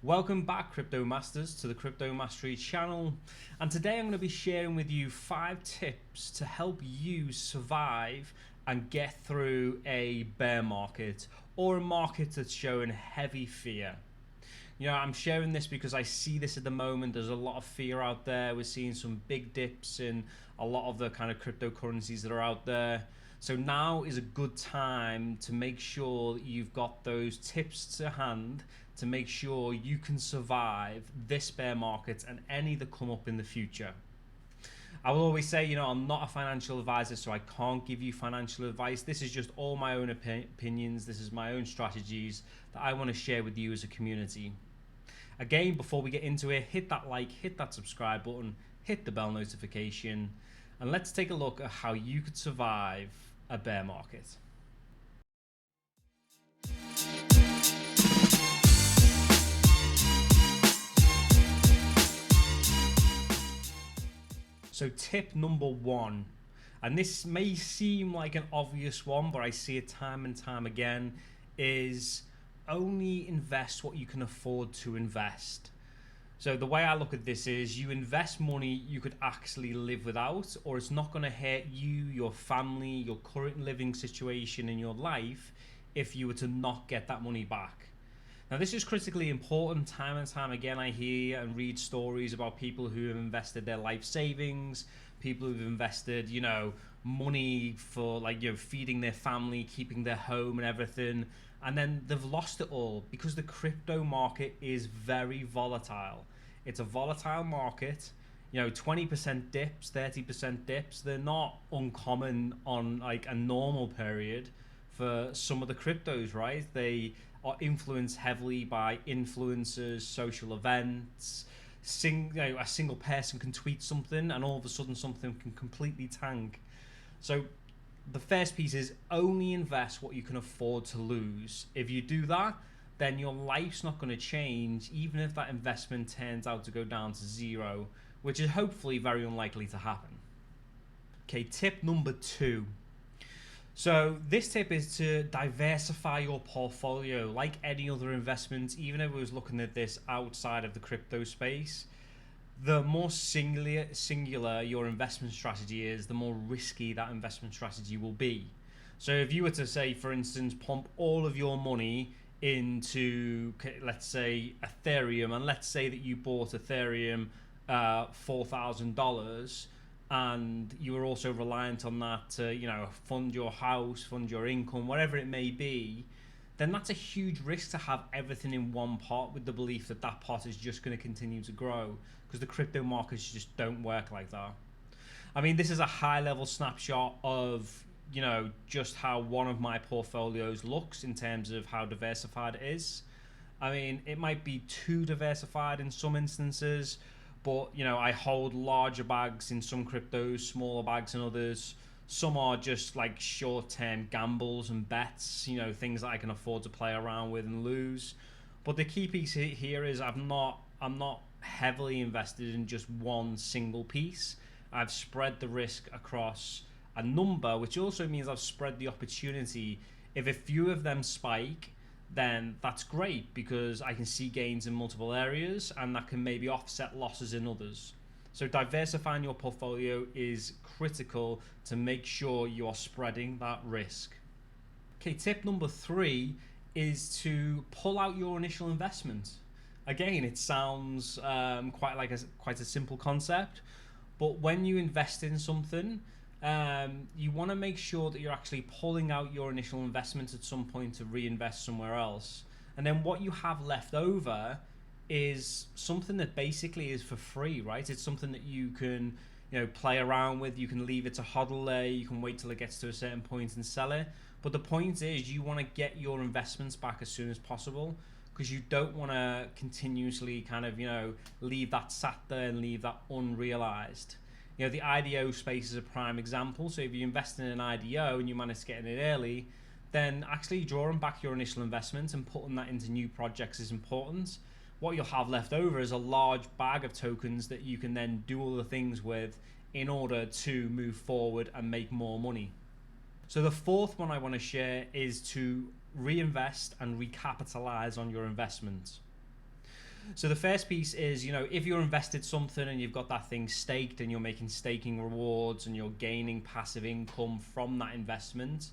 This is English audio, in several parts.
Welcome back, Crypto Masters, to the Crypto Mastery channel. And today I'm going to be sharing with you 5 tips to help you survive and get through a bear market or a market that's showing heavy fear. I'm sharing this because I see this at the moment. There's a lot of fear out there. We're seeing some big dips in a lot of the kind of cryptocurrencies that are out there. So now is a good time to make sure that you've got those tips to hand to make sure you can survive this bear market and any that come up in the future. I will always say, I'm not a financial advisor, so I can't give you financial advice. This is just all my own opinions. This is my own strategies that I want to share with you as a community. Again, before we get into it, hit that like, hit that subscribe button, hit the bell notification, and let's take a look at how you could survive a bear market. So tip number 1, and this may seem like an obvious one, but I see it time and time again, is only invest what you can afford to invest. So the way I look at this is you invest money you could actually live without, or it's not going to hurt you, your family, your current living situation in your life if you were to not get that money back. Now, this is critically important. Time and time again, I hear and read stories about people who have invested their life savings, people who've invested, money for feeding their family, keeping their home and everything. And then they've lost it all because the crypto market is very volatile. It's a volatile market. 20% dips, 30% dips. They're not uncommon on a normal period for some of the cryptos, right? They are influenced heavily by influencers, social events. A single person can tweet something and all of a sudden something can completely tank. So the first piece is only invest what you can afford to lose. If you do that, then your life's not going to change, even if that investment turns out to go down to zero, which is hopefully very unlikely to happen. Okay, tip number 2. So this tip is to diversify your portfolio. Like any other investment, even if I was looking at this outside of the crypto space, the more singular your investment strategy is, the more risky that investment strategy will be. So if you were to say, for instance, pump all of your money into, let's say, Ethereum, and let's say that you bought Ethereum $4,000, and you were also reliant on that to, fund your house, fund your income, whatever it may be, then that's a huge risk to have everything in one pot with the belief that that pot is just going to continue to grow, because the crypto markets just don't work like that. I mean, this is a high level snapshot of, just how one of my portfolios looks in terms of how diversified it is. I mean, it might be too diversified in some instances, but I hold larger bags in some cryptos, smaller bags in others. Some are just like short-term gambles and bets, things that I can afford to play around with and lose. But the key piece here is I'm not heavily invested in just one single piece. I've spread the risk across a number, which also means I've spread the opportunity. If a few of them spike, then that's great because I can see gains in multiple areas and that can maybe offset losses in others. So diversifying your portfolio is critical to make sure you are spreading that risk. Okay, tip number 3 is to pull out your initial investment. Again, it sounds quite a simple concept, but when you invest in something, you want to make sure that you're actually pulling out your initial investment at some point to reinvest somewhere else. And then what you have left over is something that basically is for free, right? It's something that you can, play around with. You can leave it to hodl there. You can wait till it gets to a certain point and sell it. But the point is you want to get your investments back as soon as possible, because you don't want to continuously kind of, leave that sat there and leave that unrealized. The IDO space is a prime example. So if you invest in an IDO and you manage to get in it early, then actually drawing back your initial investment and putting that into new projects is important. What you'll have left over is a large bag of tokens that you can then do all the things with in order to move forward and make more money. So the 4th one I want to share is to reinvest and recapitalize on your investment. So the first piece is, if you're invested something and you've got that thing staked and you're making staking rewards and you're gaining passive income from that investment,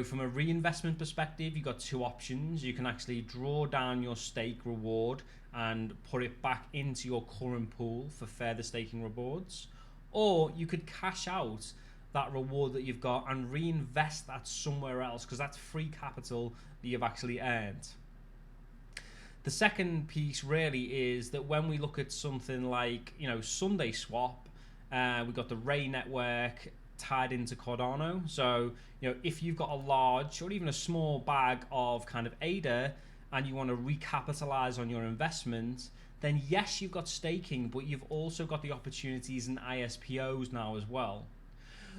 from a reinvestment perspective, you've got two options. You can actually draw down your stake reward and put it back into your current pool for further staking rewards, or you could cash out that reward that you've got and reinvest that somewhere else, because that's free capital that you've actually earned. The second piece really is that when we look at something like, Sunday Swap, we've got the Ray network tied into Cardano. So, if you've got a large or even a small bag of kind of ADA and you want to recapitalize on your investment, then yes, you've got staking, but you've also got the opportunities in ISPOs now as well.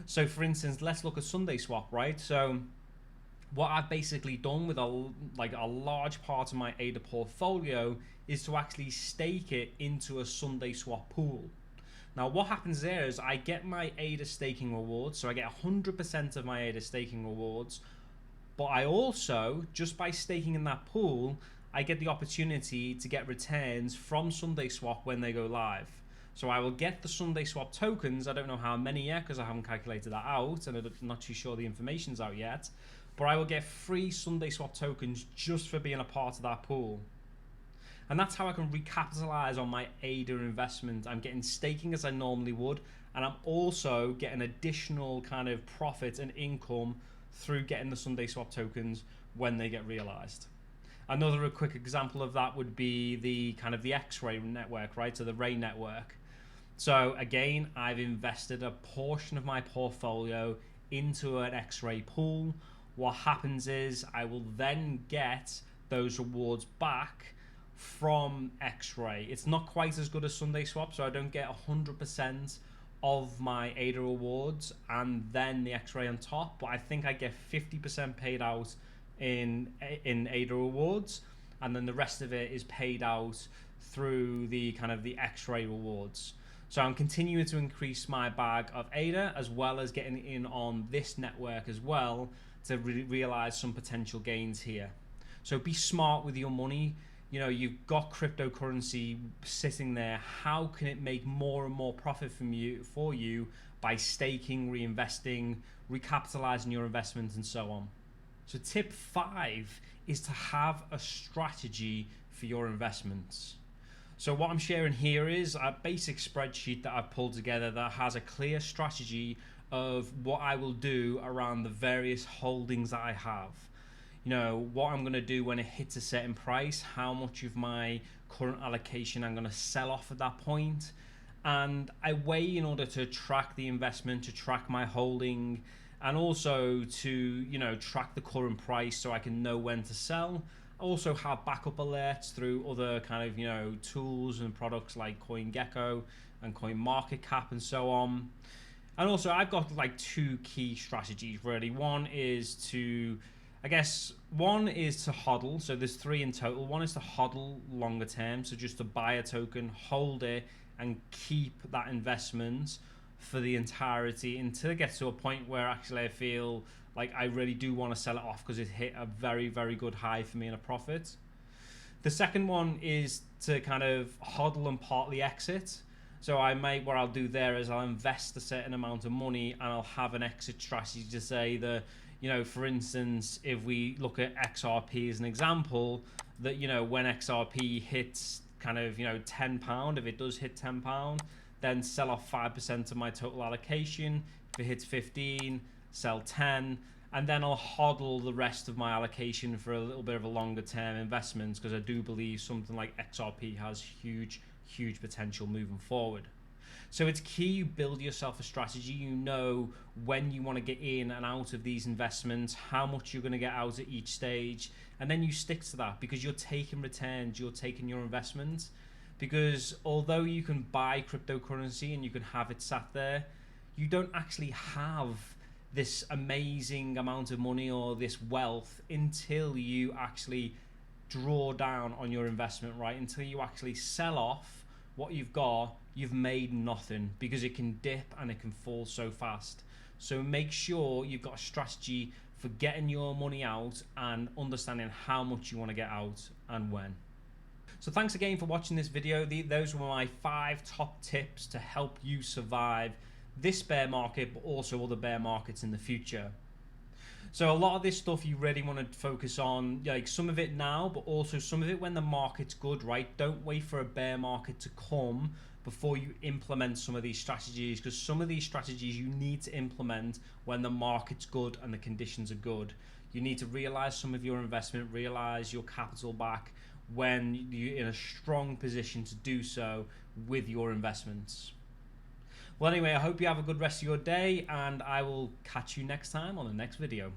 So for instance, let's look at Sunday Swap, right? So what I've basically done with a large part of my ADA portfolio is to actually stake it into a Sunday Swap pool. Now what happens there is I get my ADA staking rewards, so I get 100% of my ADA staking rewards, but I also, just by staking in that pool, I get the opportunity to get returns from Sunday Swap when they go live. So I will get the Sunday Swap tokens. I don't know how many yet because I haven't calculated that out and I'm not too sure the information's out yet, but I will get free Sunday Swap tokens just for being a part of that pool. And that's how I can recapitalize on my ADA investment. I'm getting staking as I normally would, and I'm also getting additional kind of profit and income through getting the Sunday Swap tokens when they get realized. Another quick example of that would be the kind of the X-Ray network, right? So the Ray network. So again, I've invested a portion of my portfolio into an X-Ray pool. What happens is I will then get those rewards back from X-Ray. It's not quite as good as Sunday Swap, so I don't get 100% of my ADA rewards and then the X-Ray on top, but I think I get 50% paid out in ADA rewards, and then the rest of it is paid out through the kind of the X-Ray rewards. So I'm continuing to increase my bag of ADA as well as getting in on this network as well to realize some potential gains here. So be smart with your money. You've got cryptocurrency sitting there. How can it make more and more profit for you by staking, reinvesting, recapitalizing your investments, and so on? So tip 5 is to have a strategy for your investments. So what I'm sharing here is a basic spreadsheet that I've pulled together that has a clear strategy of what I will do around the various holdings that I have. What I'm going to do when it hits a certain price, how much of my current allocation I'm going to sell off at that point. And I weigh in order to track the investment, to track my holding, and also to, track the current price so I can know when to sell. I also have backup alerts through other kind of, tools and products like CoinGecko and CoinMarketCap and so on. And also I've got like two key strategies really. One is to hodl. So there's 3 in total. One is to hodl longer term. So just to buy a token, hold it, and keep that investment for the entirety until it gets to a point where actually I feel like I really do want to sell it off because it hit a very, very good high for me in a profit. The second one is to kind of hodl and partly exit. So what I'll do there is I'll invest a certain amount of money and I'll have an exit strategy to say that, for instance, if we look at XRP as an example, that, when XRP hits kind of, £10, if it does hit £10, then sell off 5% of my total allocation. If it hits 15, sell 10, and then I'll hodl the rest of my allocation for a little bit of a longer term investment because I do believe something like XRP has huge potential moving forward. So it's key you build yourself a strategy. When you want to get in and out of these investments, how much you're going to get out at each stage, and then you stick to that because you're taking returns, you're taking your investment. Because although you can buy cryptocurrency and you can have it sat there, you don't actually have this amazing amount of money or this wealth until you actually draw down on your investment, right? Until you actually sell off what you've got, you've made nothing because it can dip and it can fall so fast. So make sure you've got a strategy for getting your money out and understanding how much you want to get out and when. So thanks again for watching this video. Those were my 5 top tips to help you survive this bear market, but also other bear markets in the future. So a lot of this stuff you really want to focus on, like some of it now, but also some of it when the market's good, right? Don't wait for a bear market to come before you implement some of these strategies, because some of these strategies you need to implement when the market's good and the conditions are good. You need to realize some of your investment, realize your capital back when you're in a strong position to do so with your investments. Well, anyway, I hope you have a good rest of your day, and I will catch you next time on the next video.